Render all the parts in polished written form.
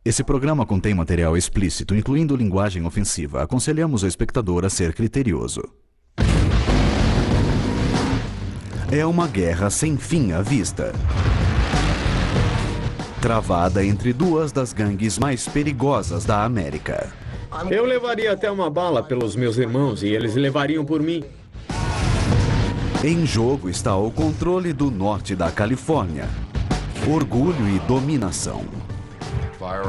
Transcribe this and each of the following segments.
Esse programa contém material explícito, incluindo linguagem ofensiva. Aconselhamos o espectador a ser criterioso. É uma guerra sem fim à vista, travada entre duas das gangues mais perigosas da América. Eu levaria até uma bala pelos meus irmãos e eles levariam por mim. Em jogo está o controle do norte da Califórnia, orgulho e dominação.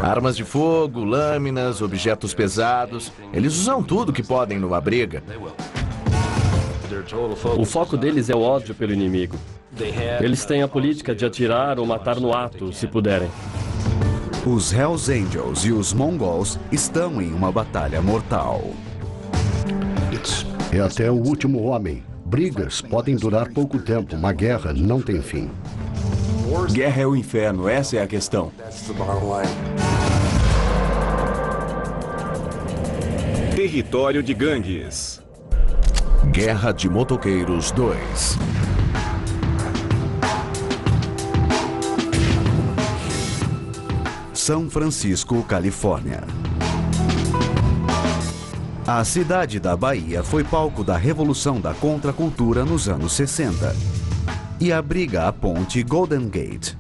Armas de fogo, lâminas, objetos pesados. Eles usam tudo que podem numa briga. O foco deles é o ódio pelo inimigo. Eles têm a política de atirar ou matar no ato, se puderem. Os Hells Angels e os Mongols estão em uma batalha mortal. É até o último homem. Brigas podem durar pouco tempo, uma guerra não tem fim. Guerra é o inferno, essa é a questão. Território de gangues. Guerra de Motoqueiros 2. São Francisco, Califórnia. A cidade da Bahia foi palco da revolução da contracultura nos anos 60 e abriga a ponte Golden Gate.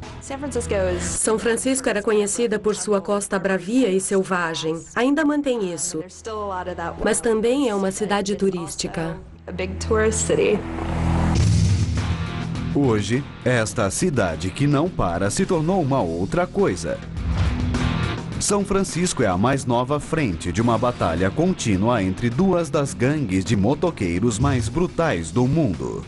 São Francisco era conhecida por sua costa bravia e selvagem. Ainda mantém isso. Mas também é uma cidade turística. Hoje, esta cidade que não para se tornou uma outra coisa. São Francisco é a mais nova frente de uma batalha contínua entre duas das gangues de motoqueiros mais brutais do mundo.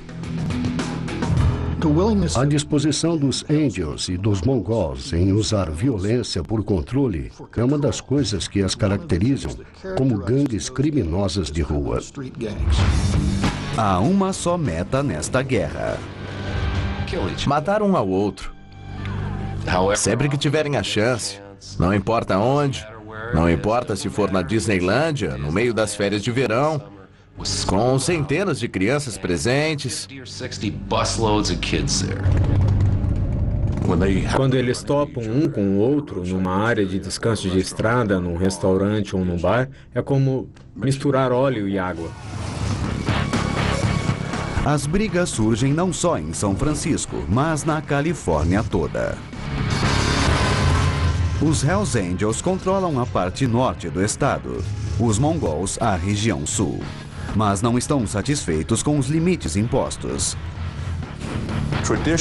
A disposição dos Angels e dos Mongols em usar violência por controle é uma das coisas que as caracterizam como gangues criminosas de rua. Há uma só meta nesta guerra: Matar um ao outro. Sempre que tiverem a chance. Não importa onde. Não importa se for na Disneylândia, no meio das férias de verão, com centenas de crianças presentes. Quando eles topam um com o outro numa área de descanso de estrada, num restaurante ou num bar, é como misturar óleo e água. As brigas surgem não só em São Francisco, mas na Califórnia toda. Os Hells Angels controlam a parte norte do estado, os Mongols a região sul, mas não estão satisfeitos com os limites impostos.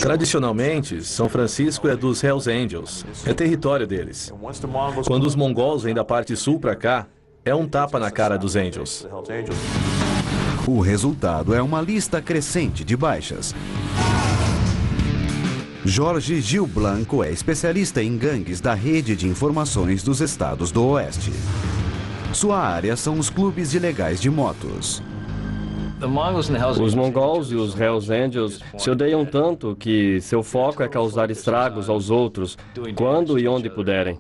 Tradicionalmente, São Francisco é dos Hells Angels, é território deles. Quando os Mongols vêm da parte sul para cá, é um tapa na cara dos Angels. O resultado é uma lista crescente de baixas. Jorge Gil Blanco é especialista em gangues da Rede de Informações dos Estados do Oeste. Sua área são os clubes ilegais de motos. Os Mongols e os Hells Angels se odeiam tanto que seu foco é causar estragos aos outros, quando e onde puderem.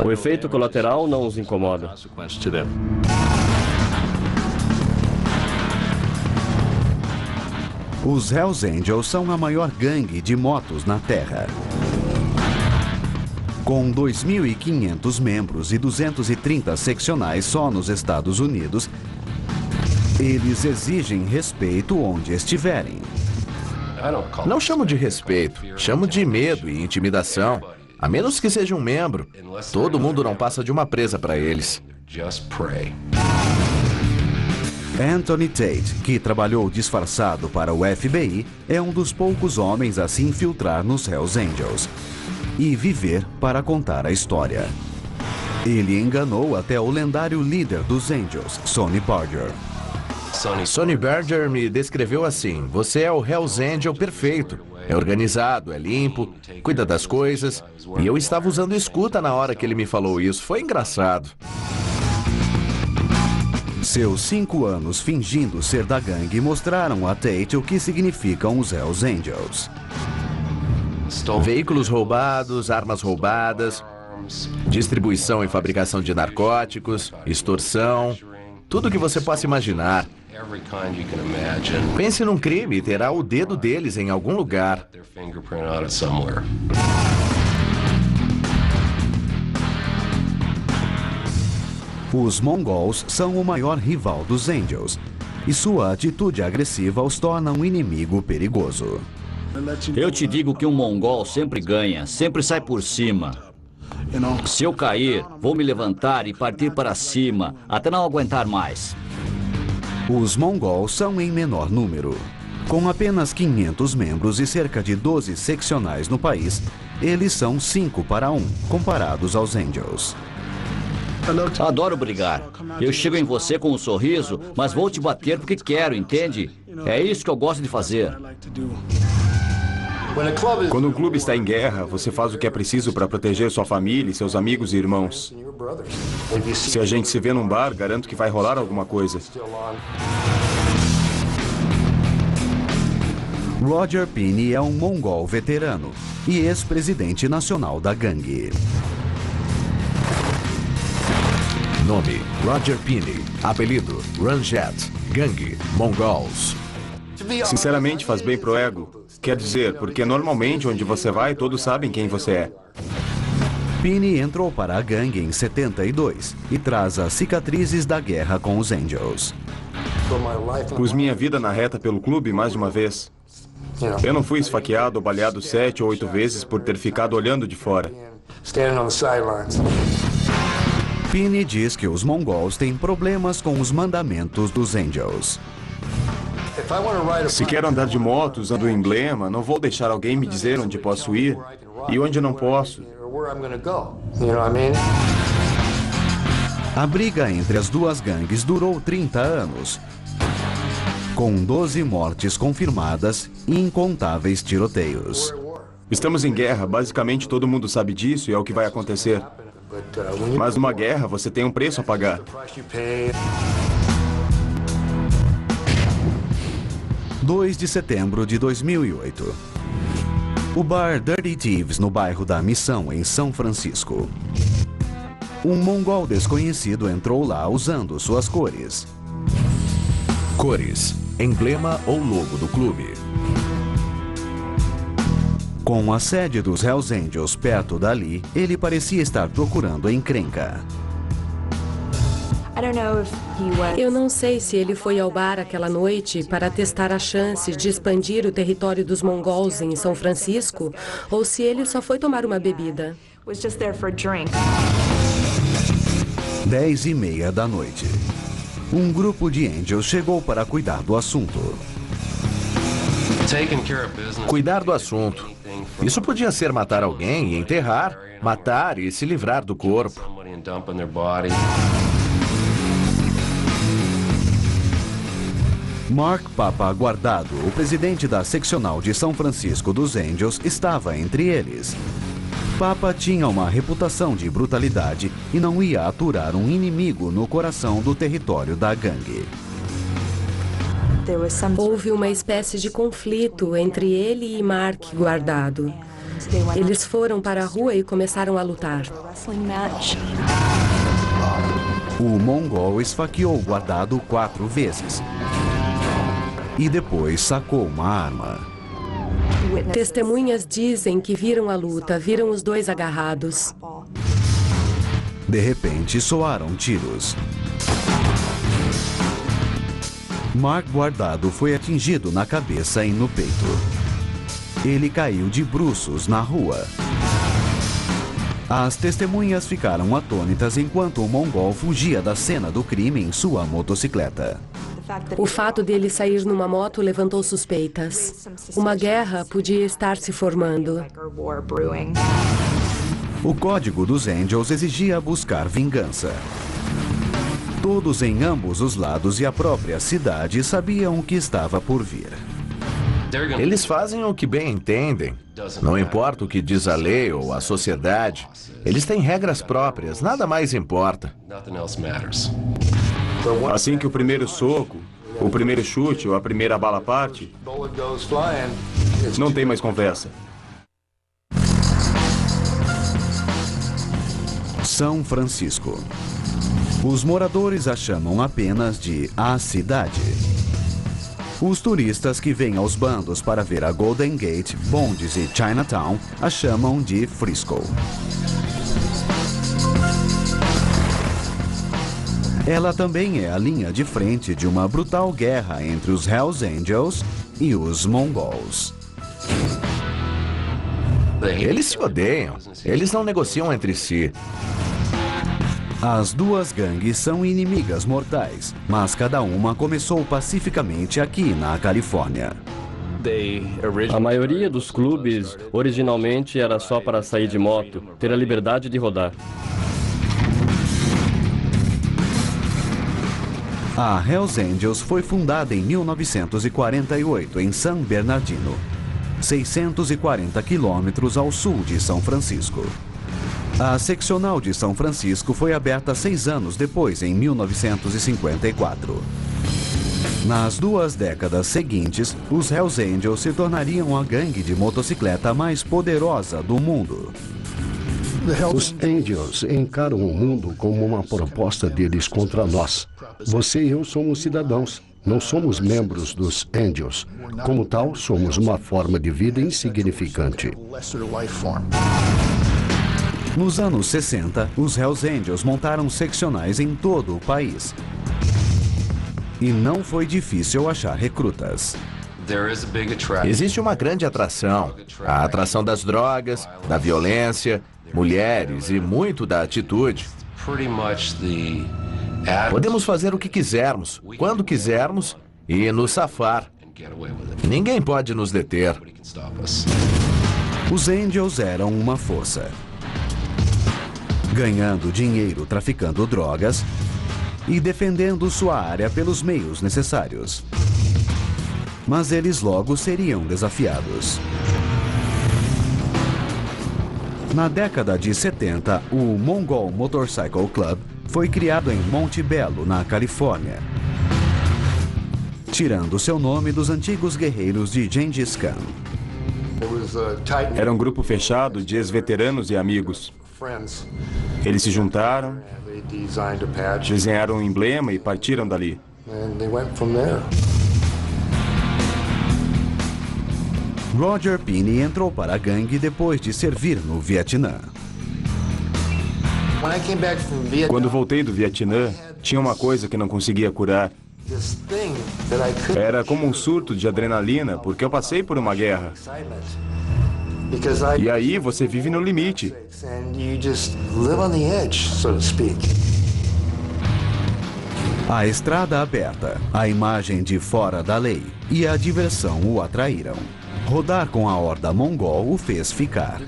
O efeito colateral não os incomoda. Os Hells Angels são a maior gangue de motos na Terra. Com 2.500 membros e 230 seccionais só nos Estados Unidos, eles exigem respeito onde estiverem. Não chamo de respeito, chamo de medo e intimidação. A menos que seja um membro, todo mundo não passa de uma presa para eles. Anthony Tate, que trabalhou disfarçado para o FBI, é um dos poucos homens a se infiltrar nos Hells Angels e viver para contar a história. Ele enganou até o lendário líder dos Angels, Sonny Barger. Sonny Barger me descreveu assim: você é o Hells Angel perfeito. É organizado, é limpo, cuida das coisas. E eu estava usando escuta na hora que ele me falou isso. Foi engraçado. Seus 5 anos fingindo ser da gangue mostraram a Tate o que significam os Hells Angels. Veículos roubados, armas roubadas, distribuição e fabricação de narcóticos, extorsão, tudo que você possa imaginar. Pense num crime e terá o dedo deles em algum lugar. Os Mongols são o maior rival dos Angels, e sua atitude agressiva os torna um inimigo perigoso. Eu te digo que um mongol sempre ganha, sempre sai por cima. Se eu cair, vou me levantar e partir para cima, até não aguentar mais. Os mongols são em menor número. Com apenas 500 membros e cerca de 12 seccionais no país, eles são 5-1, comparados aos Angels. Adoro brigar. Eu chego em você com um sorriso, mas vou te bater porque quero, entende? É isso que eu gosto de fazer. Quando um clube está em guerra, você faz o que é preciso para proteger sua família, seus amigos e irmãos. Se a gente se vê num bar, garanto que vai rolar alguma coisa. Roger Pinney é um mongol veterano e ex-presidente nacional da gangue. Nome: Roger Pinney. Apelido: Ranjet. Gangue: Mongols. Sinceramente, faz bem pro ego. Quer dizer, porque normalmente onde você vai, todos sabem quem você é. Pinney entrou para a gangue em 72 e traz as cicatrizes da guerra com os Angels. Pus minha vida na reta pelo clube mais de uma vez. Eu não fui esfaqueado ou baleado 7 ou 8 vezes por ter ficado olhando de fora. Pinney diz que os mongols têm problemas com os mandamentos dos Angels. Se quero andar de moto usando o emblema, não vou deixar alguém me dizer onde posso ir e onde não posso. A briga entre as duas gangues durou 30 anos, com 12 mortes confirmadas e incontáveis tiroteios. Estamos em guerra, basicamente todo mundo sabe disso e é o que vai acontecer. Mas numa guerra você tem um preço a pagar. 2 de setembro de 2008. O bar Dirty Thieves, no bairro da Missão, em São Francisco. Um mongol desconhecido entrou lá usando suas cores. Cores: emblema ou logo do clube. Com a sede dos Hells Angels perto dali, ele parecia estar procurando encrenca. Eu não sei se ele foi ao bar aquela noite para testar a chance de expandir o território dos mongols em São Francisco ou se ele só foi tomar uma bebida. 10:30 da noite. Um grupo de Angels chegou para cuidar do assunto. Cuidar do assunto. Isso podia ser matar alguém e enterrar, matar e se livrar do corpo. Mark Papa Guardado, o presidente da seccional de São Francisco dos Angels, estava entre eles. Papa tinha uma reputação de brutalidade e não ia aturar um inimigo no coração do território da gangue. Houve uma espécie de conflito entre ele e Mark Guardado. Eles foram para a rua e começaram a lutar. O mongol esfaqueou Guardado 4 vezes. E depois sacou uma arma. Testemunhas dizem que viram a luta, viram os dois agarrados. De repente, soaram tiros. Mark Guardado foi atingido na cabeça e no peito. Ele caiu de bruços na rua. As testemunhas ficaram atônitas enquanto o mongol fugia da cena do crime em sua motocicleta. O fato dele sair numa moto levantou suspeitas. Uma guerra podia estar se formando. O código dos Angels exigia buscar vingança. Todos em ambos os lados e a própria cidade sabiam o que estava por vir. Eles fazem o que bem entendem. Não importa o que diz a lei ou a sociedade. Eles têm regras próprias, nada mais importa. Assim que o primeiro soco, o primeiro chute ou a primeira bala parte, não tem mais conversa. São Francisco. Os moradores a chamam apenas de a cidade. Os turistas que vêm aos bandos para ver a Golden Gate, Bondes e Chinatown a chamam de Frisco. Ela também é a linha de frente de uma brutal guerra entre os Hells Angels e os Mongols. Eles se odeiam. Eles não negociam entre si. As duas gangues são inimigas mortais, mas cada uma começou pacificamente aqui na Califórnia. A maioria dos clubes originalmente era só para sair de moto, ter a liberdade de rodar. A Hells Angels foi fundada em 1948 em San Bernardino, 640 quilômetros ao sul de São Francisco. A seccional de São Francisco foi aberta 6 anos depois, em 1954. Nas 2 décadas seguintes, os Hells Angels se tornariam a gangue de motocicleta mais poderosa do mundo. Os Angels encaram o mundo como uma proposta deles contra nós. Você e eu somos cidadãos, não somos membros dos Angels. Como tal, somos uma forma de vida insignificante. Nos anos 60, os Hells Angels montaram seccionais em todo o país. E não foi difícil achar recrutas. Existe uma grande atração. A atração das drogas, da violência, mulheres e muito da atitude. Podemos fazer o que quisermos, quando quisermos e nos safar. Ninguém pode nos deter. Os Angels eram uma força, ganhando dinheiro traficando drogas e defendendo sua área pelos meios necessários. Mas eles logo seriam desafiados. Na década de 70, o Mongol Motorcycle Club foi criado em Monte Belo, na Califórnia, tirando seu nome dos antigos guerreiros de Gengis Khan. Era um grupo fechado de ex-veteranos e amigos. Eles se juntaram, desenharam um emblema e partiram dali. Roger Pinney entrou para a gangue depois de servir no Vietnã. Quando voltei do Vietnã, tinha uma coisa que não conseguia curar. Era como um surto de adrenalina, porque eu passei por uma guerra. E aí você vive no limite. A estrada aberta, a imagem de fora da lei e a diversão o atraíram. Rodar com a horda mongol o fez ficar.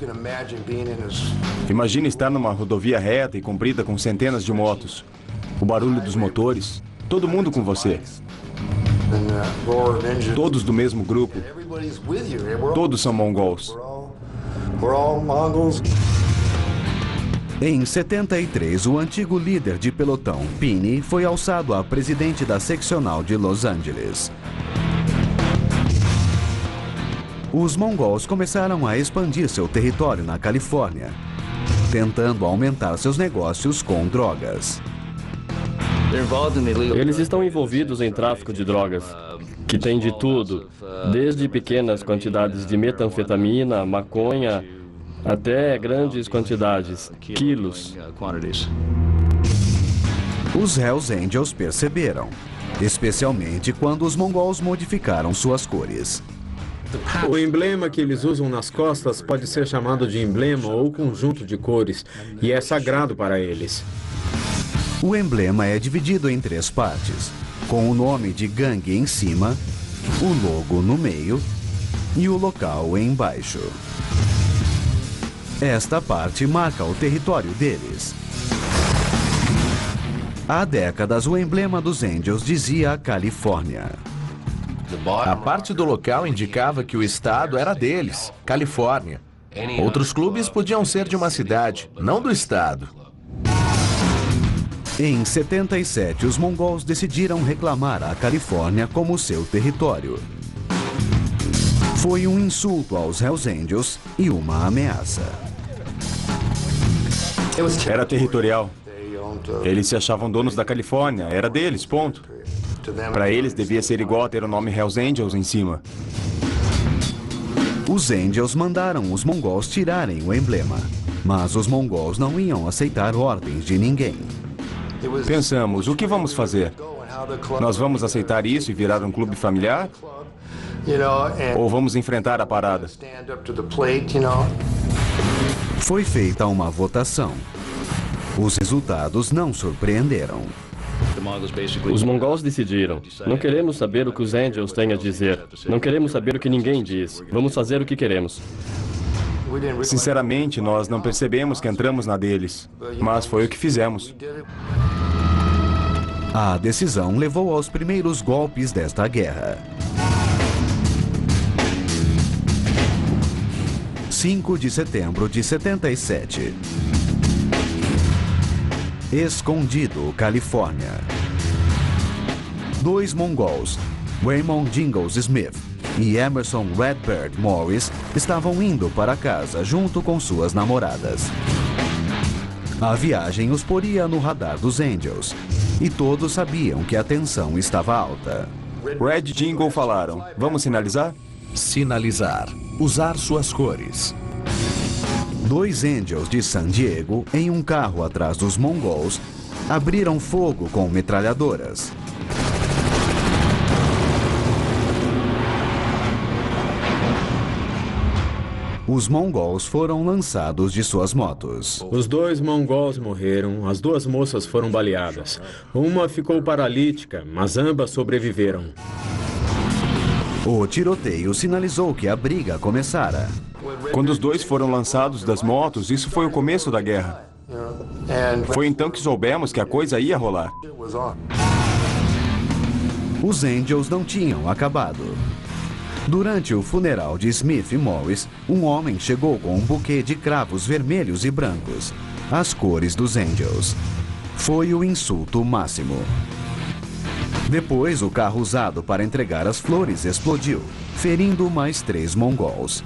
Imagine estar numa rodovia reta e comprida com centenas de motos. O barulho dos motores, todo mundo com você. Todos do mesmo grupo. Todos são mongols. Em 73, o antigo líder de pelotão, Pinney, foi alçado a presidente da seccional de Los Angeles. Os mongols começaram a expandir seu território na Califórnia, tentando aumentar seus negócios com drogas. Eles estão envolvidos em tráfico de drogas, que tem de tudo, desde pequenas quantidades de metanfetamina, maconha, até grandes quantidades, quilos. Os Hells Angels perceberam, especialmente quando os mongols modificaram suas cores. O emblema que eles usam nas costas pode ser chamado de emblema ou conjunto de cores, e é sagrado para eles. O emblema é dividido em 3 partes, com o nome de gangue em cima, o logo no meio e o local embaixo. Esta parte marca o território deles. Há décadas, o emblema dos Angels dizia Califórnia. A parte do local indicava que o estado era deles, Califórnia. Outros clubes podiam ser de uma cidade, não do estado. Em 77, os mongols decidiram reclamar a Califórnia como seu território. Foi um insulto aos Hells Angels e uma ameaça. Era territorial. Eles se achavam donos da Califórnia, era deles, ponto. Para eles devia ser igual a ter o nome Hells Angels em cima. Os Angels mandaram os mongols tirarem o emblema, mas os mongols não iam aceitar ordens de ninguém. Pensamos, o que vamos fazer? Nós vamos aceitar isso e virar um clube familiar? Ou vamos enfrentar a parada? Foi feita uma votação. Os resultados não surpreenderam. Os mongols decidiram. Não queremos saber o que os Angels têm a dizer. Não queremos saber o que ninguém diz. Vamos fazer o que queremos. Sinceramente, nós não percebemos que entramos na deles. Mas foi o que fizemos. A decisão levou aos primeiros golpes desta guerra. 5 de setembro de 77. Escondido, Califórnia. 2 mongols, Raymond Jingles Smith e Emerson Redbird Morris, estavam indo para casa junto com suas namoradas. A viagem os poria no radar dos Angels, e todos sabiam que a tensão estava alta. Red e Jingle falaram, vamos sinalizar? Sinalizar. Usar suas cores. 2 Angels de San Diego, em um carro atrás dos mongols, abriram fogo com metralhadoras. Os mongols foram lançados de suas motos. Os 2 mongols morreram, as 2 moças foram baleadas. Uma ficou paralítica, mas ambas sobreviveram. O tiroteio sinalizou que a briga começara. Quando os 2 foram lançados das motos, isso foi o começo da guerra. Foi então que soubemos que a coisa ia rolar. Os Angels não tinham acabado. Durante o funeral de Smith e Morris, um homem chegou com um buquê de cravos vermelhos e brancos, as cores dos Angels. Foi o insulto máximo. Depois, o carro usado para entregar as flores explodiu, ferindo mais 3 mongols.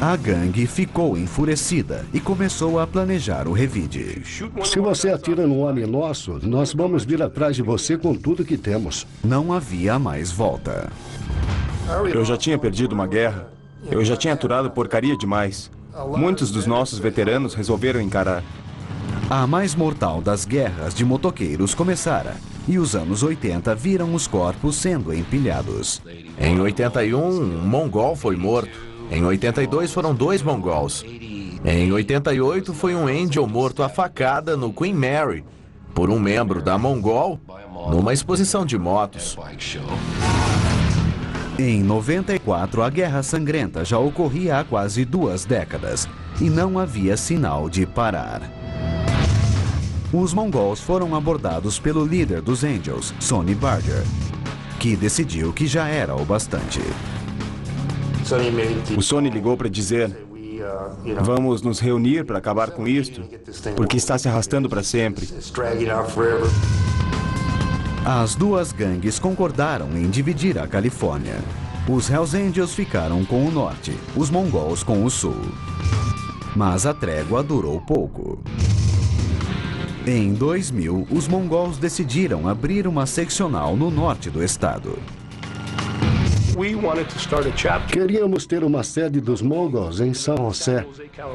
A gangue ficou enfurecida e começou a planejar o revide. Se você atira no homem nosso, nós vamos vir atrás de você com tudo que temos. Não havia mais volta. Eu já tinha perdido uma guerra. Eu já tinha aturado porcaria demais. Muitos dos nossos veteranos resolveram encarar. A mais mortal das guerras de motoqueiros começara, e os anos 80 viram os corpos sendo empilhados. Em 81, um mongol foi morto. Em 82 foram 2 mongols. Em 88 foi um Angel morto a facada no Queen Mary por um membro da Mongol numa exposição de motos. Em 94, a Guerra Sangrenta já ocorria há quase 2 décadas e não havia sinal de parar. Os mongols foram abordados pelo líder dos Angels, Sonny Barger, que decidiu que já era o bastante. O Sonny ligou para dizer, vamos nos reunir para acabar com isto, porque está se arrastando para sempre. As 2 gangues concordaram em dividir a Califórnia. Os Hells Angels ficaram com o norte, os mongols com o sul. Mas a trégua durou pouco. Em 2000, os mongols decidiram abrir uma seccional no norte do estado. Queríamos ter uma sede dos mongols em San José,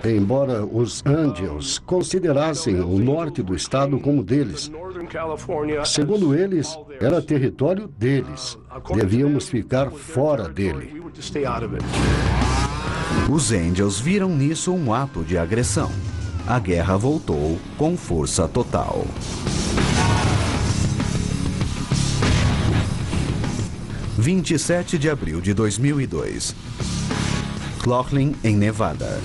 embora os Angels considerassem o norte do estado como deles. Segundo eles, era território deles. Devíamos ficar fora dele. Os Angels viram nisso um ato de agressão. A guerra voltou com força total. 27 de abril de 2002. Laughlin, em Nevada.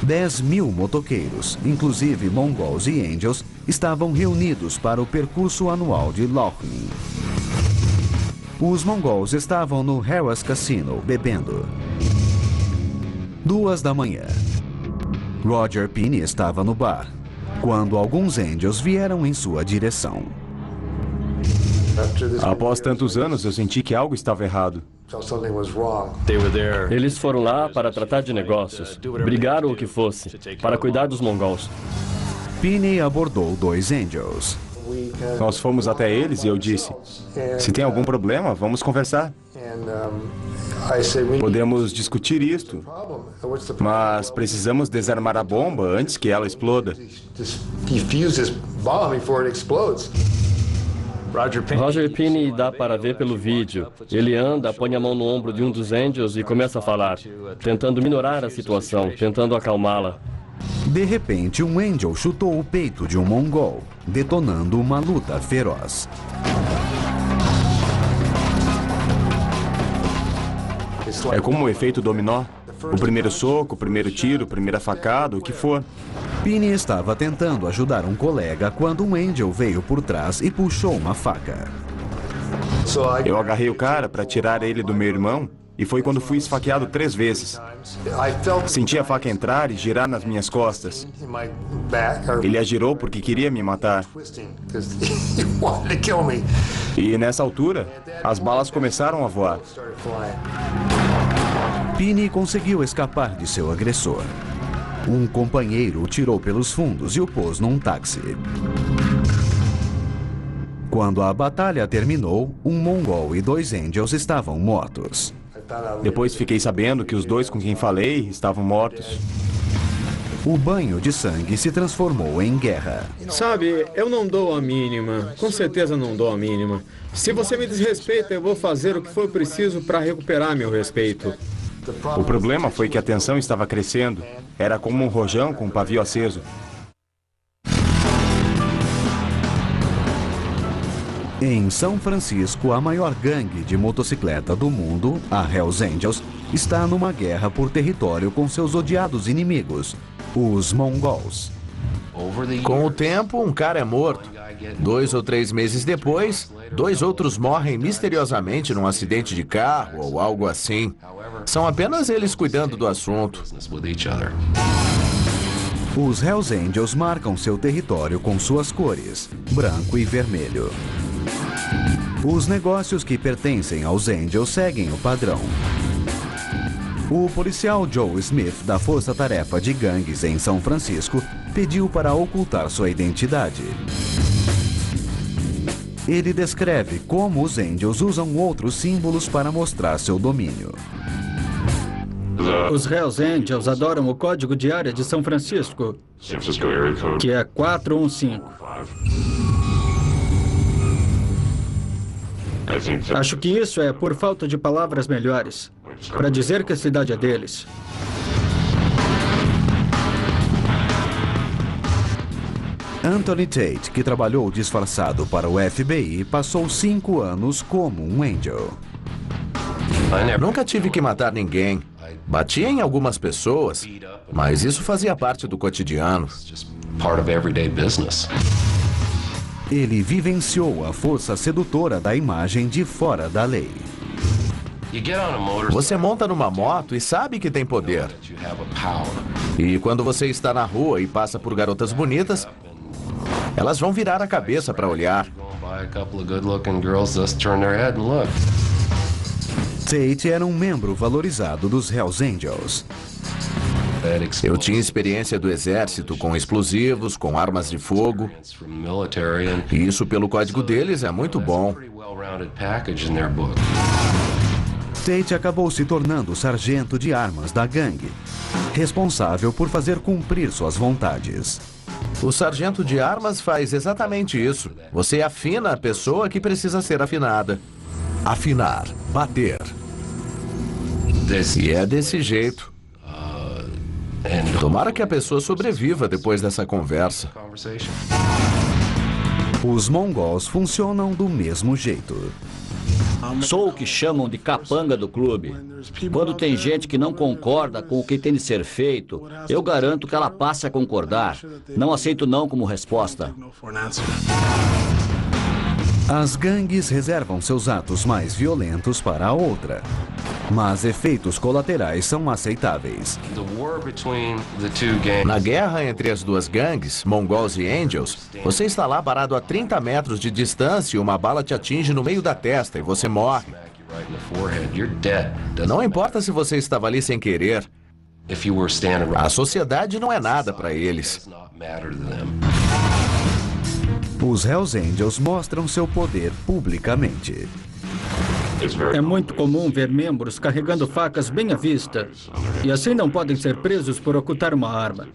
10.000 motoqueiros, inclusive mongols e angels, estavam reunidos para o percurso anual de Laughlin. Os mongols estavam no Harrah's Casino bebendo. 2 da manhã. Roger Pinney estava no bar, quando alguns angels vieram em sua direção. Após tantos anos, eu senti que algo estava errado. Eles foram lá para tratar de negócios, brigaram o que fosse, para cuidar dos mongols. Pinney abordou 2 angels. Nós fomos até eles e eu disse, se tem algum problema, vamos conversar. Podemos discutir isto, mas precisamos desarmar a bomba antes que ela exploda. Roger Pinney dá para ver pelo vídeo. Ele anda, põe a mão no ombro de um dos Angels e começa a falar, tentando minorar a situação, tentando acalmá-la. De repente, um Angel chutou o peito de um mongol, detonando uma luta feroz. É como o efeito dominó. O primeiro soco, o primeiro tiro, a primeira facada, o que for. Pinney estava tentando ajudar um colega quando um Angel veio por trás e puxou uma faca. Eu agarrei o cara para tirar ele do meu irmão e foi quando fui esfaqueado 3 vezes. Senti a faca entrar e girar nas minhas costas. Ele a girou porque queria me matar. E nessa altura, as balas começaram a voar. Pinney conseguiu escapar de seu agressor. Um companheiro o tirou pelos fundos e o pôs num táxi. Quando a batalha terminou, um mongol e 2 Angels estavam mortos. Depois fiquei sabendo que os 2 com quem falei estavam mortos. O banho de sangue se transformou em guerra. Sabe, eu não dou a mínima. Com certeza não dou a mínima. Se você me desrespeita, eu vou fazer o que for preciso para recuperar meu respeito. O problema foi que a tensão estava crescendo. Era como um rojão com um pavio aceso. Em São Francisco, a maior gangue de motocicleta do mundo, a Hells Angels, está numa guerra por território com seus odiados inimigos, os mongols. Com o tempo, um cara é morto. 2 ou 3 meses depois, 2 outros morrem misteriosamente num acidente de carro ou algo assim. São apenas eles cuidando do assunto. Os Hells Angels marcam seu território com suas cores, branco e vermelho. Os negócios que pertencem aos Angels seguem o padrão. O policial Joe Smith, da Força Tarefa de Gangues em São Francisco, pediu para ocultar sua identidade. Ele descreve como os Angels usam outros símbolos para mostrar seu domínio. Os Hells Angels adoram o código de área de São Francisco, que é 415. Acho que isso é por falta de palavras melhores para dizer que a cidade é deles. Anthony Tate, que trabalhou disfarçado para o FBI, passou 5 anos como um Angel. Nunca tive que matar ninguém. Batia em algumas pessoas, mas isso fazia parte do cotidiano. Ele vivenciou a força sedutora da imagem de fora da lei. Você monta numa moto e sabe que tem poder. E quando você está na rua e passa por garotas bonitas, elas vão virar a cabeça para olhar. Tate era um membro valorizado dos Hells Angels. Eu tinha experiência do exército com explosivos, com armas de fogo. E isso, pelo código deles, é muito bom. Tate acabou se tornando sargento de armas da gangue, responsável por fazer cumprir suas vontades. O sargento de armas faz exatamente isso. Você afina a pessoa que precisa ser afinada. Afinar, bater. E é desse jeito. Tomara que a pessoa sobreviva depois dessa conversa. Os mongols funcionam do mesmo jeito. Sou o que chamam de capanga do clube. Quando tem gente que não concorda com o que tem de ser feito, eu garanto que ela passe a concordar. Não aceito não como resposta. As gangues reservam seus atos mais violentos para a outra, mas efeitos colaterais são aceitáveis. Na guerra entre as duas gangues, mongols e angels, você está lá parado a 30 metros de distância e uma bala te atinge no meio da testa e você morre. Não importa se você estava ali sem querer. A sociedade não é nada para eles. Os Hells Angels mostram seu poder publicamente. É muito comum ver membros carregando facas bem à vista. E assim não podem ser presos por ocultar uma arma.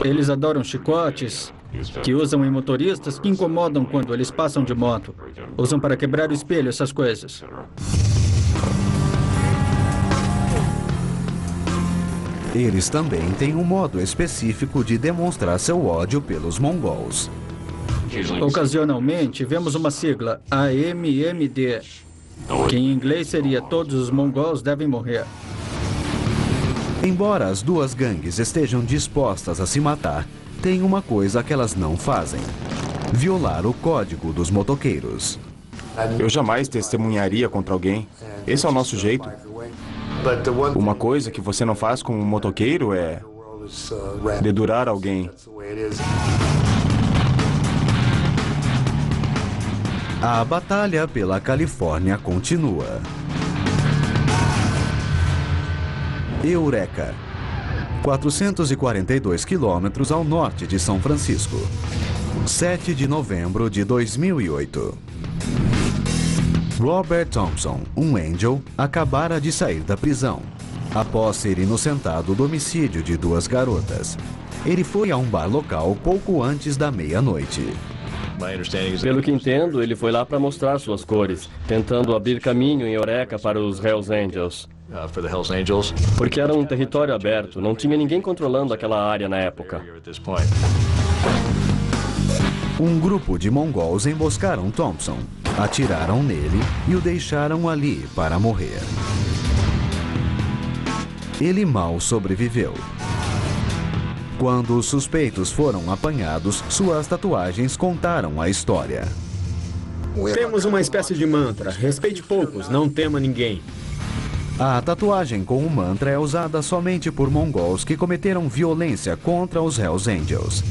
Eles adoram chicotes, que usam em motoristas que incomodam quando eles passam de moto. Usam para quebrar o espelho, essas coisas. Eles também têm um modo específico de demonstrar seu ódio pelos mongols. Ocasionalmente, vemos uma sigla, AMMD, que em inglês seria Todos os mongols devem morrer. Embora as duas gangues estejam dispostas a se matar, tem uma coisa que elas não fazem: violar o código dos motoqueiros. Eu jamais testemunharia contra alguém. Esse é o nosso jeito. Uma coisa que você não faz com um motoqueiro é dedurar alguém. A batalha pela Califórnia continua. Eureka, 442 quilômetros ao norte de São Francisco, 7 de novembro de 2008. Robert Thompson, um Angel, acabara de sair da prisão, após ser inocentado do homicídio de duas garotas. Ele foi a um bar local pouco antes da meia-noite. Pelo que entendo, ele foi lá para mostrar suas cores, tentando abrir caminho em Eureka para os Hells Angels. Porque era um território aberto, não tinha ninguém controlando aquela área na época. Um grupo de mongols emboscaram Thompson, atiraram nele e o deixaram ali para morrer. Ele mal sobreviveu. Quando os suspeitos foram apanhados, suas tatuagens contaram a história. Temos uma espécie de mantra: respeite poucos, não tema ninguém. A tatuagem com o mantra é usada somente por mongols que cometeram violência contra os Hells Angels.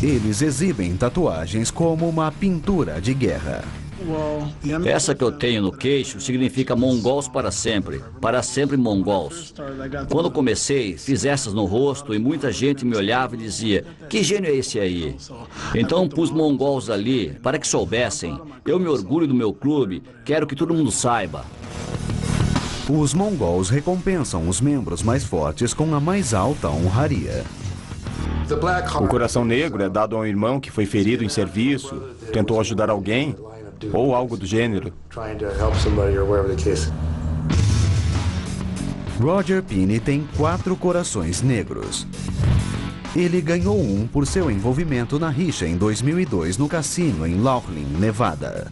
Eles exibem tatuagens como uma pintura de guerra. Essa que eu tenho no queixo significa mongols para sempre mongols. Quando comecei, fiz essas no rosto e muita gente me olhava e dizia: que gênio é esse aí? Então pus mongols ali para que soubessem. Eu me orgulho do meu clube, quero que todo mundo saiba. Os mongols recompensam os membros mais fortes com a mais alta honraria. O coração negro é dado a um irmão que foi ferido em serviço, tentou ajudar alguém, ou algo do gênero. Roger Pinney tem 4 corações negros. Ele ganhou um por seu envolvimento na rixa em 2002 no cassino em Laughlin, Nevada.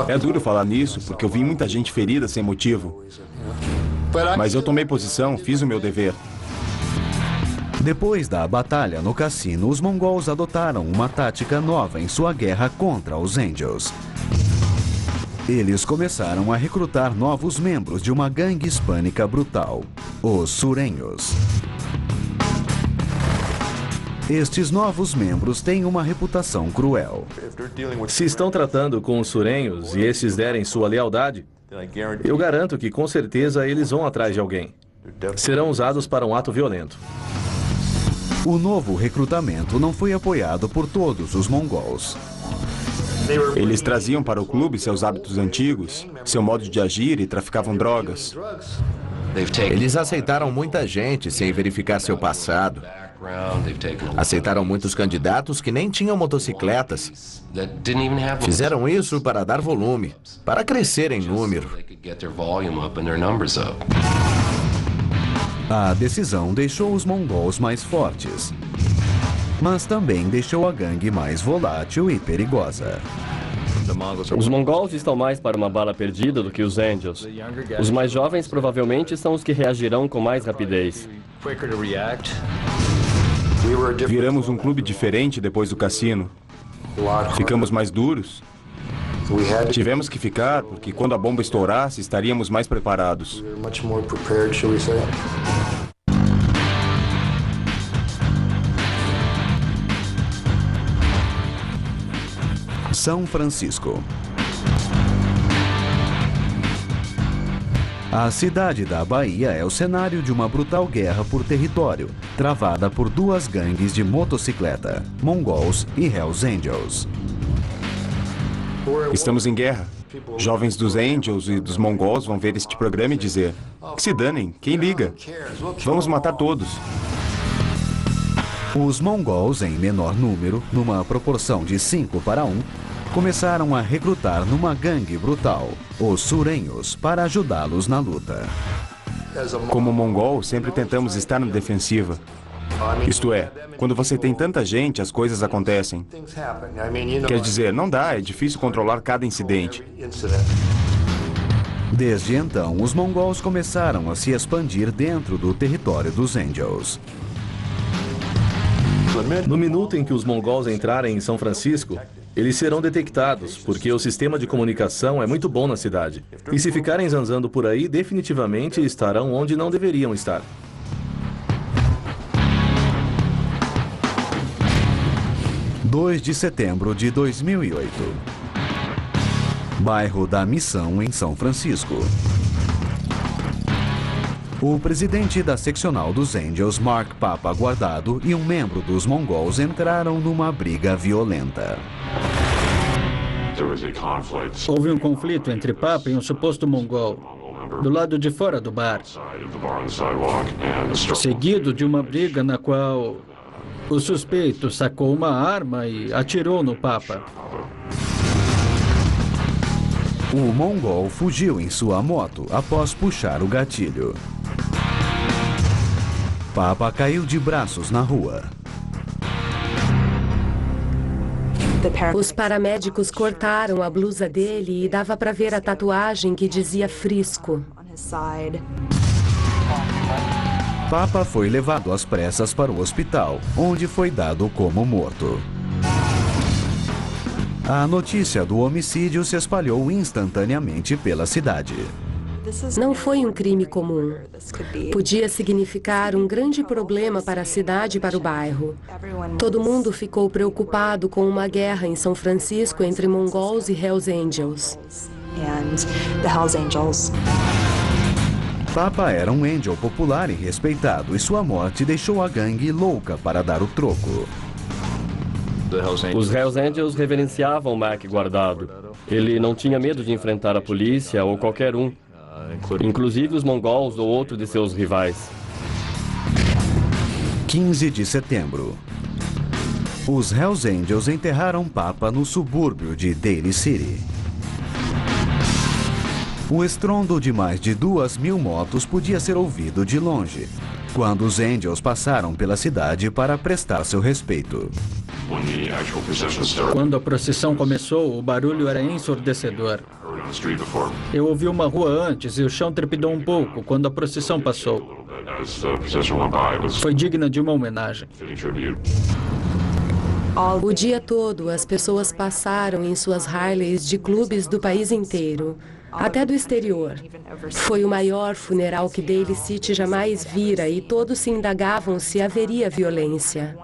É duro falar nisso, porque eu vi muita gente ferida sem motivo. Mas eu tomei posição, fiz o meu dever. Depois da batalha no cassino, os mongols adotaram uma tática nova em sua guerra contra os Angels. Eles começaram a recrutar novos membros de uma gangue hispânica brutal, os Surenhos. Estes novos membros têm uma reputação cruel. Se estão tratando com os surenhos e estes derem sua lealdade, eu garanto que com certeza eles vão atrás de alguém. Serão usados para um ato violento. O novo recrutamento não foi apoiado por todos os mongols. Eles traziam para o clube seus hábitos antigos, seu modo de agir e traficavam drogas. Eles aceitaram muita gente sem verificar seu passado. Aceitaram muitos candidatos que nem tinham motocicletas. Fizeram isso para dar volume, para crescer em número. A decisão deixou os mongols mais fortes, mas também deixou a gangue mais volátil e perigosa. Os mongols estão mais para uma bala perdida do que os Angels. Os mais jovens provavelmente são os que reagirão com mais rapidez. Viramos um clube diferente depois do cassino. Ficamos mais duros. Tivemos que ficar, porque quando a bomba estourasse, estaríamos mais preparados. São Francisco. A cidade da Bahia é o cenário de uma brutal guerra por território, travada por duas gangues de motocicleta, Mongols e Hells Angels. Estamos em guerra. Jovens dos Angels e dos Mongols vão ver este programa e dizer: que se danem, quem liga? Vamos matar todos. Os Mongols, em menor número, numa proporção de 5 para 1, começaram a recrutar numa gangue brutal, os Surenhos, para ajudá-los na luta. Como Mongol, sempre tentamos estar na defensiva. Isto é, quando você tem tanta gente, as coisas acontecem. Quer dizer, não dá, é difícil controlar cada incidente. Desde então, os Mongols começaram a se expandir dentro do território dos Angels. No minuto em que os mongols entrarem em São Francisco, eles serão detectados, porque o sistema de comunicação é muito bom na cidade. E se ficarem zanzando por aí, definitivamente estarão onde não deveriam estar. – 2 de setembro de 2008. Bairro da Missão, em São Francisco. O presidente da seccional dos Angels, Mark Papa Guardado, e um membro dos Mongols entraram numa briga violenta. Houve um conflito entre Papa e um suposto mongol, do lado de fora do bar, seguido de uma briga na qual o suspeito sacou uma arma e atirou no Papa. O mongol fugiu em sua moto após puxar o gatilho. Papa caiu de braços na rua. Os paramédicos cortaram a blusa dele e dava para ver a tatuagem que dizia Frisco. Papa foi levado às pressas para o hospital, onde foi dado como morto. A notícia do homicídio se espalhou instantaneamente pela cidade. Não foi um crime comum. Podia significar um grande problema para a cidade e para o bairro. Todo mundo ficou preocupado com uma guerra em São Francisco entre Mongols e Hells Angels. Papa era um Angel popular e respeitado, e sua morte deixou a gangue louca para dar o troco. Os Hells Angels reverenciavam Mark Guardado. Ele não tinha medo de enfrentar a polícia ou qualquer um, inclusive os mongols ou outro de seus rivais. 15 de setembro. Os Hells Angels enterraram Papa no subúrbio de Daly City. O estrondo de mais de 2.000 motos podia ser ouvido de longe, quando os Angels passaram pela cidade para prestar seu respeito. Quando a procissão começou, o barulho era ensurdecedor. Eu ouvi uma rua antes e o chão trepidou um pouco quando a procissão passou. Foi digna de uma homenagem. O dia todo, as pessoas passaram em suas Harleys de clubes do país inteiro, até do exterior. Foi o maior funeral que Daly City jamais vira e todos se indagavam se haveria violência.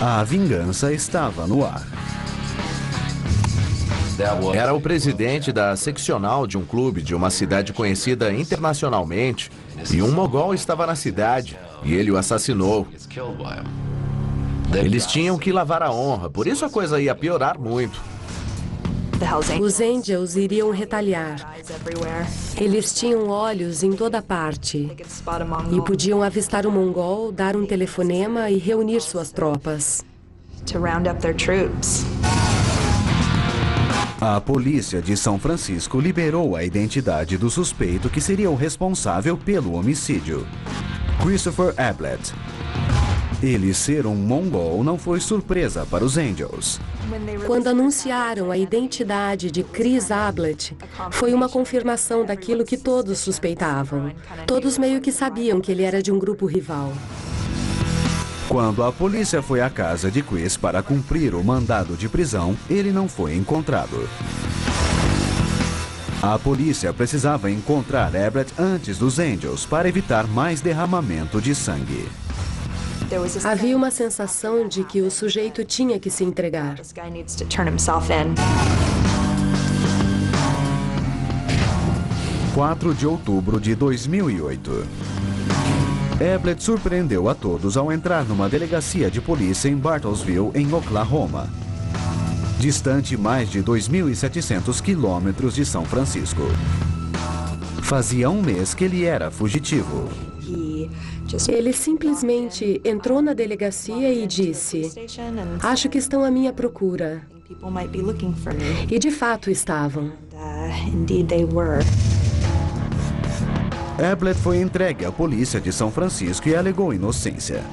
A vingança estava no ar. Era o presidente da seccional de um clube de uma cidade conhecida internacionalmente, e um mogol estava na cidade, e ele o assassinou. Eles tinham que lavar a honra, por isso a coisa ia piorar muito. Os Angels iriam retaliar. Eles tinham olhos em toda parte e podiam avistar um mongol, dar um telefonema e reunir suas tropas. A polícia de São Francisco liberou a identidade do suspeito que seria o responsável pelo homicídio, Christopher Ablett. Ele ser um mongol não foi surpresa para os Angels. Quando anunciaram a identidade de Chris Ablett, foi uma confirmação daquilo que todos suspeitavam. Todos meio que sabiam que ele era de um grupo rival. Quando a polícia foi à casa de Chris para cumprir o mandado de prisão, ele não foi encontrado. A polícia precisava encontrar Ablett antes dos Angels para evitar mais derramamento de sangue. Havia uma sensação de que o sujeito tinha que se entregar. 4 de outubro de 2008. Ablett surpreendeu a todos ao entrar numa delegacia de polícia em Bartlesville, em Oklahoma, distante mais de 2.700 quilômetros de São Francisco. Fazia um mês que ele era fugitivo. Ele simplesmente entrou na delegacia e disse: "Acho que estão à minha procura." E de fato estavam. Ablett foi entregue à polícia de São Francisco e alegou inocência.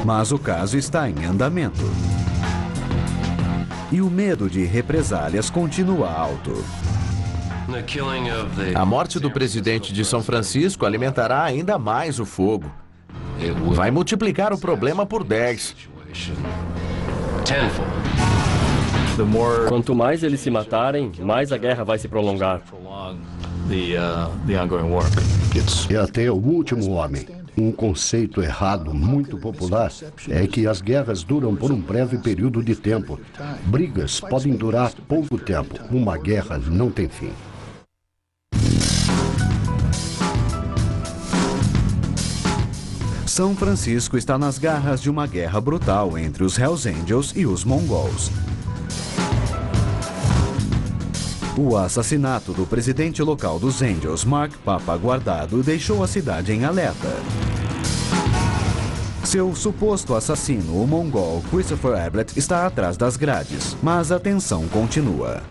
Mas o caso está em andamento. E o medo de represálias continua alto. A morte do presidente de São Francisco alimentará ainda mais o fogo. Vai multiplicar o problema por 10. Quanto mais eles se matarem, mais a guerra vai se prolongar. E até o último homem. Um conceito errado muito popular é que as guerras duram por um breve período de tempo. Brigas podem durar pouco tempo. Uma guerra não tem fim. São Francisco está nas garras de uma guerra brutal entre os Hells Angels e os Mongols. O assassinato do presidente local dos Angels, Mark Papa Guardado, deixou a cidade em alerta. Seu suposto assassino, o mongol Christopher Ablett, está atrás das grades, mas a tensão continua.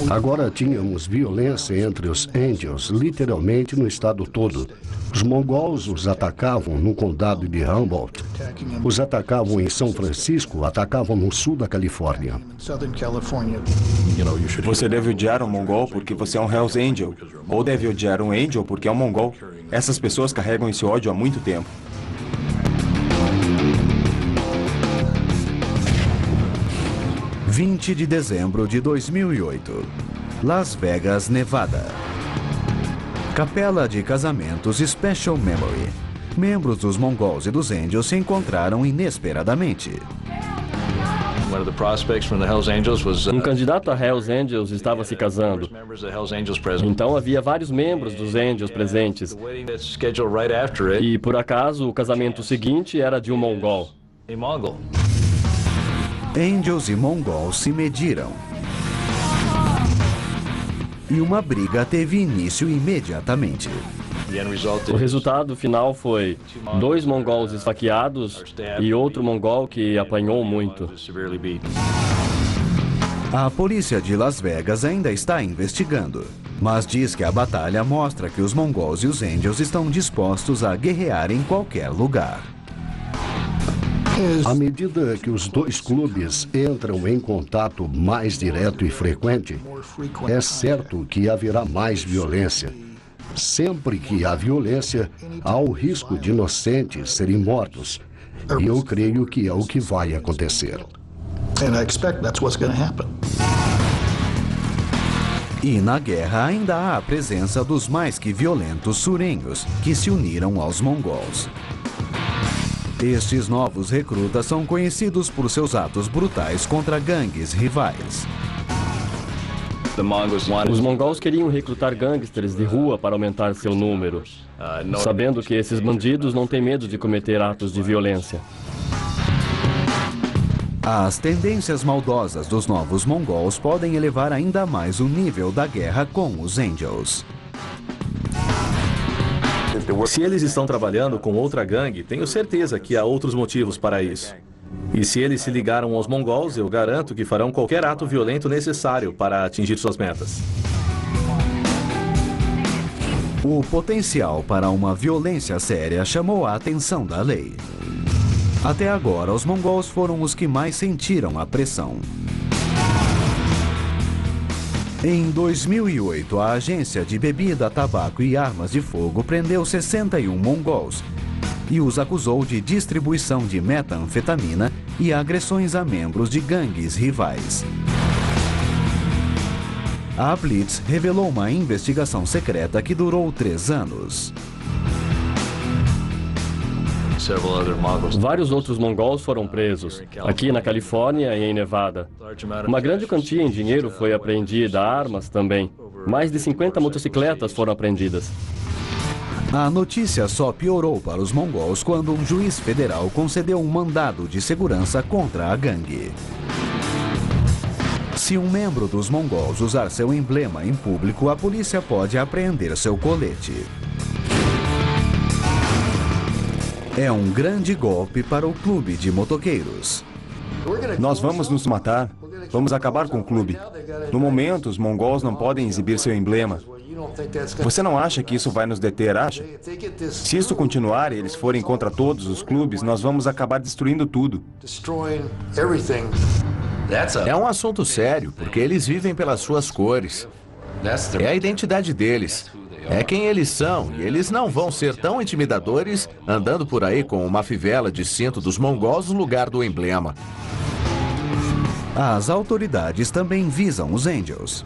Agora tínhamos violência entre os Angels, literalmente no estado todo. Os mongols os atacavam no condado de Humboldt. Os atacavam em São Francisco, atacavam no sul da Califórnia. Você deve odiar um mongol porque você é um Hells Angel. Ou deve odiar um Angel porque é um mongol. Essas pessoas carregam esse ódio há muito tempo. – 20 de dezembro de 2008. Las Vegas, Nevada. Capela de casamentos Special Memory. Membros dos Mongols e dos Angels se encontraram inesperadamente. Um candidato a Hells Angels estava se casando. Então havia vários membros dos Angels presentes. E por acaso o casamento seguinte era de um mongol. Angels e Mongols se mediram. E uma briga teve início imediatamente. O resultado final foi 2 mongols esfaqueados e outro mongol que apanhou muito. A polícia de Las Vegas ainda está investigando, mas diz que a batalha mostra que os mongols e os Angels estão dispostos a guerrear em qualquer lugar. À medida que os dois clubes entram em contato mais direto e frequente, é certo que haverá mais violência. Sempre que há violência, há o risco de inocentes serem mortos. E eu creio que é o que vai acontecer. E na guerra ainda há a presença dos mais que violentos surenhos, que se uniram aos mongols. Estes novos recrutas são conhecidos por seus atos brutais contra gangues rivais. Os mongols queriam recrutar gangsters de rua para aumentar seu número, sabendo que esses bandidos não têm medo de cometer atos de violência. As tendências maldosas dos novos mongols podem elevar ainda mais o nível da guerra com os Angels. Se eles estão trabalhando com outra gangue, tenho certeza que há outros motivos para isso. E se eles se ligaram aos mongols, eu garanto que farão qualquer ato violento necessário para atingir suas metas. O potencial para uma violência séria chamou a atenção da lei. Até agora, os mongols foram os que mais sentiram a pressão. Em 2008, a Agência de Bebida, Tabaco e Armas de Fogo prendeu 61 mongols e os acusou de distribuição de metanfetamina e agressões a membros de gangues rivais. A Blitz revelou uma investigação secreta que durou 3 anos. Vários outros mongols foram presos, aqui na Califórnia e em Nevada. Uma grande quantia em dinheiro foi apreendida, armas também. Mais de 50 motocicletas foram apreendidas. A notícia só piorou para os mongols quando um juiz federal concedeu um mandado de segurança contra a gangue. Se um membro dos mongols usar seu emblema em público, a polícia pode apreender seu colete. É um grande golpe para o clube de motoqueiros. Nós vamos nos matar. Vamos acabar com o clube. No momento, os mongols não podem exibir seu emblema. Você não acha que isso vai nos deter, acha? Se isso continuar e eles forem contra todos os clubes, nós vamos acabar destruindo tudo. É um assunto sério, porque eles vivem pelas suas cores. É a identidade deles. É quem eles são, e eles não vão ser tão intimidadores andando por aí com uma fivela de cinto dos mongols no lugar do emblema. As autoridades também visam os Angels.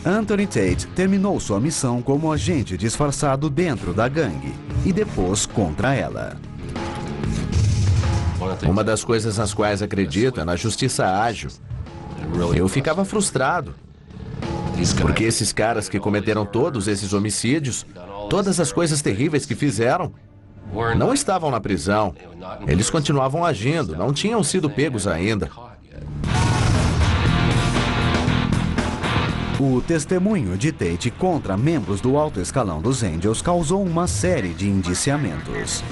Anthony Tate terminou sua missão como agente disfarçado dentro da gangue e depois contra ela. Uma das coisas nas quais acredito é na justiça ágil. Eu ficava frustrado, porque esses caras que cometeram todos esses homicídios, todas as coisas terríveis que fizeram, não estavam na prisão. Eles continuavam agindo, não tinham sido pegos ainda. O testemunho de Tate contra membros do alto escalão dos Angels causou uma série de indiciamentos.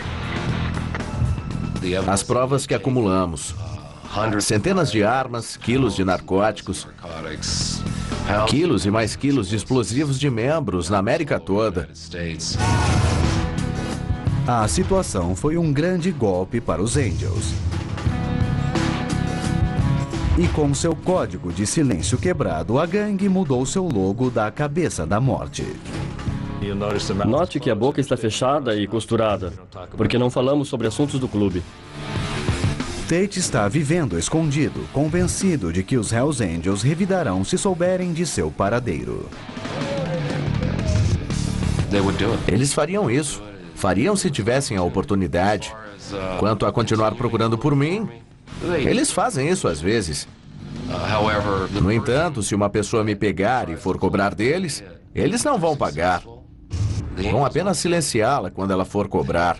As provas que acumulamos: centenas de armas, quilos de narcóticos, quilos e mais quilos de explosivos de membros na América toda. A situação foi um grande golpe para os Angels. E com seu código de silêncio quebrado, a gangue mudou seu logo da cabeça da morte. Note que a boca está fechada e costurada, porque não falamos sobre assuntos do clube. Tate está vivendo escondido, convencido de que os Hells Angels revidarão se souberem de seu paradeiro. Eles fariam isso. Fariam se tivessem a oportunidade. Quanto a continuar procurando por mim, eles fazem isso às vezes. No entanto, se uma pessoa me pegar e for cobrar deles, eles não vão pagar. Vão apenas silenciá-la quando ela for cobrar.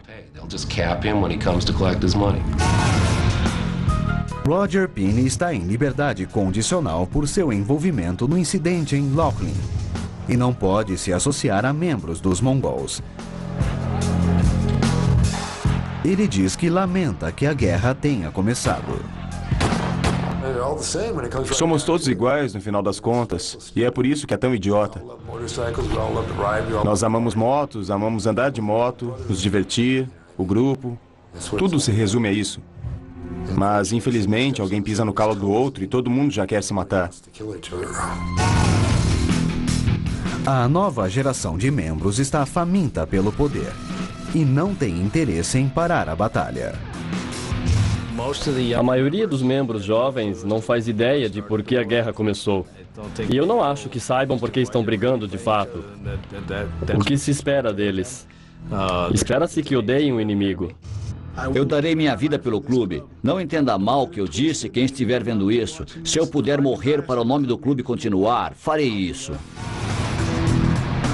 Roger Pinney está em liberdade condicional por seu envolvimento no incidente em Laughlin e não pode se associar a membros dos mongols. Ele diz que lamenta que a guerra tenha começado. Somos todos iguais no final das contas, e é por isso que é tão idiota. Nós amamos motos, amamos andar de moto, nos divertir, o grupo. Tudo se resume a isso. Mas, infelizmente, alguém pisa no calo do outro e todo mundo já quer se matar. A nova geração de membros está faminta pelo poder e não tem interesse em parar a batalha. A maioria dos membros jovens não faz ideia de por que a guerra começou. E eu não acho que saibam por que estão brigando de fato. O que se espera deles? Espera-se que odeiem o inimigo. Eu darei minha vida pelo clube. Não entenda mal o que eu disse, quem estiver vendo isso. Se eu puder morrer para o nome do clube continuar, farei isso.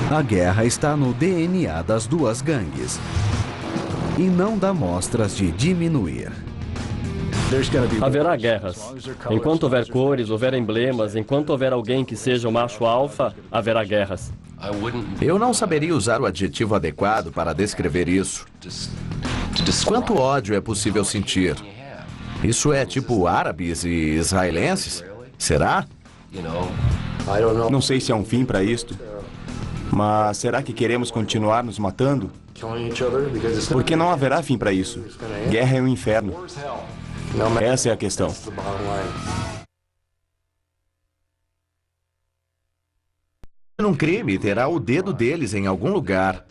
A guerra está no DNA das duas gangues e não dá mostras de diminuir. Haverá guerras. Enquanto houver cores, houver emblemas, enquanto houver alguém que seja o macho alfa, haverá guerras. Eu não saberia usar o adjetivo adequado para descrever isso. Quanto ódio é possível sentir? Isso é tipo árabes e israelenses? Será? Não sei se há um fim para isto. Mas será que queremos continuar nos matando? Porque não haverá fim para isso. Guerra é um inferno. Essa é a questão. Num crime, terá o dedo deles em algum lugar.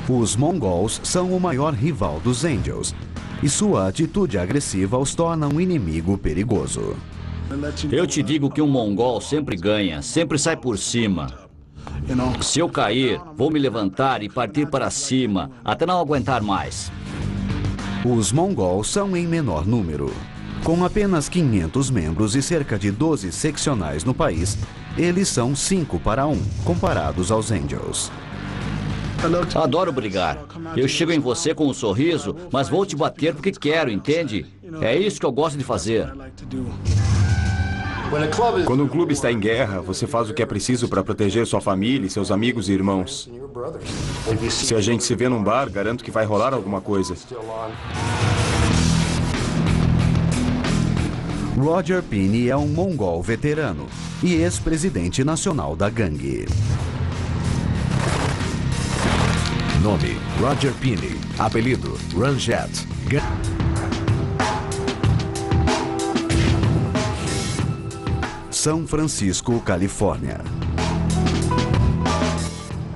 Os mongols são o maior rival dos Angels e sua atitude agressiva os torna um inimigo perigoso. Eu te digo que um mongol sempre ganha, sempre sai por cima. Se eu cair, vou me levantar e partir para cima, até não aguentar mais. Os mongols são em menor número. Com apenas 500 membros e cerca de 12 seccionais no país, eles são 5 para 1, comparados aos Angels. Adoro brigar. Eu chego em você com um sorriso, mas vou te bater porque quero, entende? É isso que eu gosto de fazer. Quando um clube está em guerra, você faz o que é preciso para proteger sua família, seus amigos e irmãos. Se a gente se vê num bar, garanto que vai rolar alguma coisa. Roger Pinney é um mongol veterano e ex-presidente nacional da gangue. Nome: Roger Pinney. Apelido: Ranjet. São Francisco, Califórnia.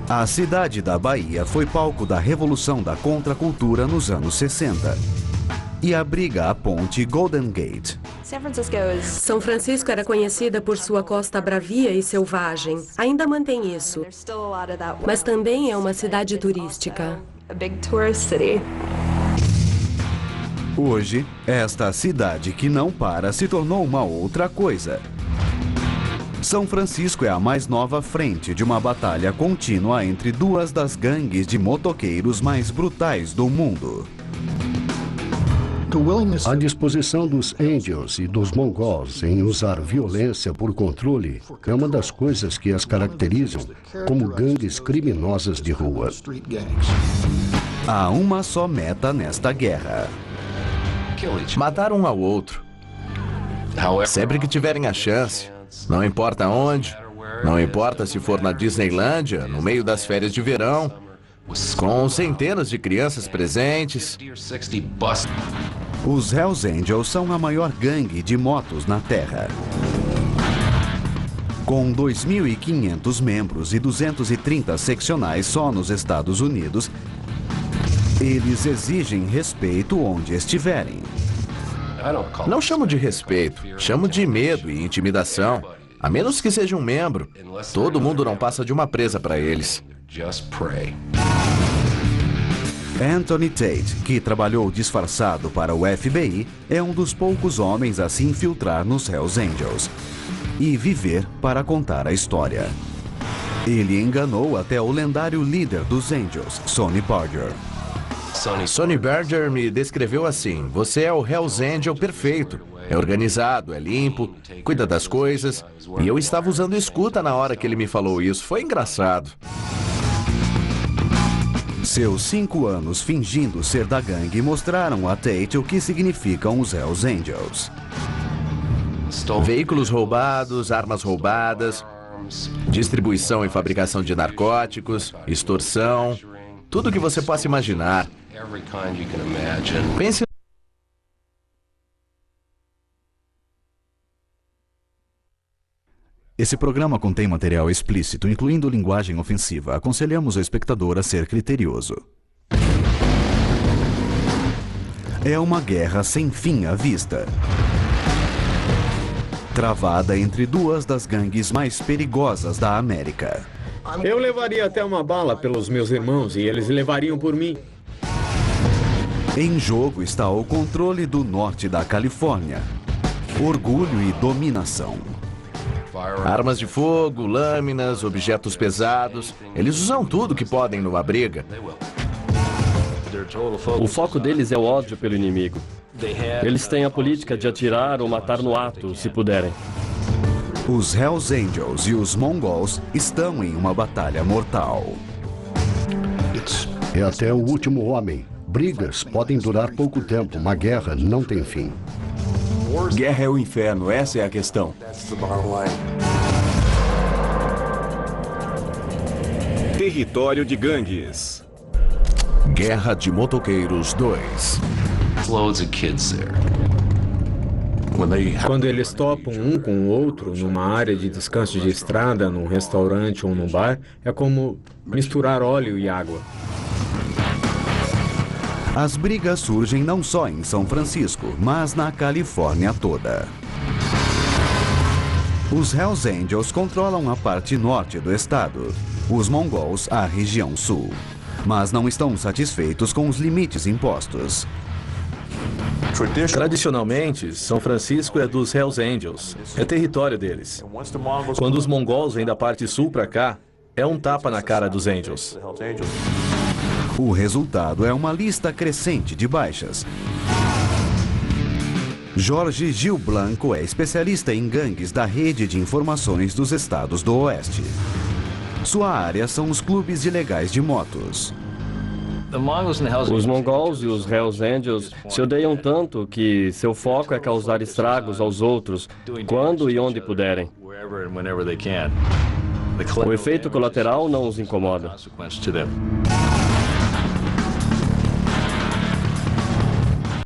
A cidade da Bahia foi palco da revolução da contracultura nos anos 60 e abriga a ponte Golden Gate. São Francisco era conhecida por sua costa bravia e selvagem. Ainda mantém isso. Mas também é uma cidade turística. Hoje, esta cidade que não para se tornou uma outra coisa. São Francisco é a mais nova frente de uma batalha contínua entre duas das gangues de motoqueiros mais brutais do mundo. A disposição dos Angels e dos mongols em usar violência por controle é uma das coisas que as caracterizam como gangues criminosas de rua. Há uma só meta nesta guerra: matar um ao outro. Sempre que tiverem a chance. Não importa onde. Não importa se for na Disneylândia, no meio das férias de verão, com centenas de crianças presentes. Os Hells Angels são a maior gangue de motos na Terra. Com 2.500 membros e 230 seccionais só nos Estados Unidos, eles exigem respeito onde estiverem. Não chamo de respeito, chamo de medo e intimidação. A menos que seja um membro, todo mundo não passa de uma presa para eles. Anthony Tate, que trabalhou disfarçado para o FBI, é um dos poucos homens a se infiltrar nos Hells Angels e viver para contar a história. Ele enganou até o lendário líder dos Angels, Sonny Barger. Sonny Barger me descreveu assim: você é o Hells Angel perfeito. É organizado, é limpo, cuida das coisas. E eu estava usando escuta na hora que ele me falou isso. Foi engraçado. Seus 5 anos fingindo ser da gangue mostraram a Tate o que significam os Hells Angels. Veículos roubados, armas roubadas, distribuição e fabricação de narcóticos, extorsão, tudo que você possa imaginar. Pense. Esse programa contém material explícito, incluindo linguagem ofensiva. Aconselhamos o espectador a ser criterioso. É uma guerra sem fim à vista, travada entre duas das gangues mais perigosas da América. Eu levaria até uma bala pelos meus irmãos e eles levariam por mim. Em jogo está o controle do norte da Califórnia, orgulho e dominação. Armas de fogo, lâminas, objetos pesados. Eles usam tudo que podem numa briga. O foco deles é o ódio pelo inimigo. Eles têm a política de atirar ou matar no ato, se puderem. Os Hells Angels e os mongols estão em uma batalha mortal. É até o último homem. Brigas podem durar pouco tempo, uma guerra não tem fim. Guerra é o inferno, essa é a questão. Território de gangues. Guerra de Motoqueiros 2. Quando eles topam um com o outro numa área de descanso de estrada, num restaurante ou num bar, é como misturar óleo e água. As brigas surgem não só em São Francisco, mas na Califórnia toda. Os Hells Angels controlam a parte norte do estado, os mongols a região sul, mas não estão satisfeitos com os limites impostos. Tradicionalmente, São Francisco é dos Hells Angels, é território deles. Quando os mongols vêm da parte sul para cá, é um tapa na cara dos Angels. O resultado é uma lista crescente de baixas. Jorge Gil Blanco é especialista em gangues da Rede de Informações dos Estados do Oeste. Sua área são os clubes ilegais de motos. Os mongols e os Hells Angels se odeiam tanto que seu foco é causar estragos aos outros, quando e onde puderem. O efeito colateral não os incomoda.